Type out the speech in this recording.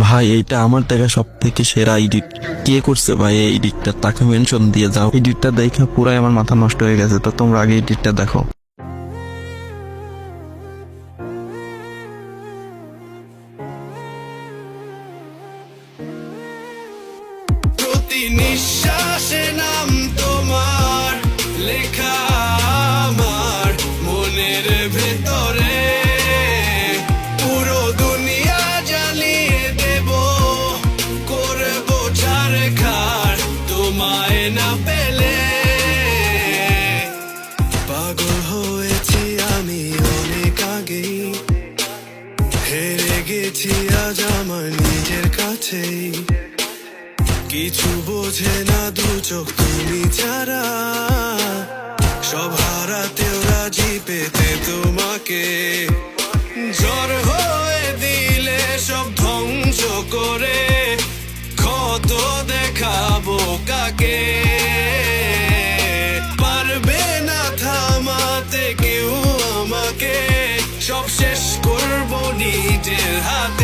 ভাই এইটা আমার দেখা সব থেকে সেরা এডিট। কে করছে ভাই এই এডিটটা? তাকে মেনশন দিয়ে যাও। এডিটটা দেখা পুরাই আমার মাথা নষ্ট হয়ে গেছে। তো তোমরা আগে এডিটটা দেখো। প্রতি নিঃশ্বাসে নাম তোমার লেখা আমার মনের ভেতরে, পুরো দুনিয়া জ্বালিয়ে দেব, করব ছারখার তোমায় না পেলে। পাগল হয়েছি আমি অনেক আগেই, হেরে গেছি আজ আমার নিজের কাছেই। কিছু বোঝে না দু চোখ তুমি ছাড়া, সব হারাতেও রাজি পেতে তোমাকে। ঝড় হয়ে দিলে সব ধ্বংস করে, ক্ষত দেখাবো কাকে? পারবে না থামাতে কেউ আমাকে, সব শেষ করবো নিজের হাতে।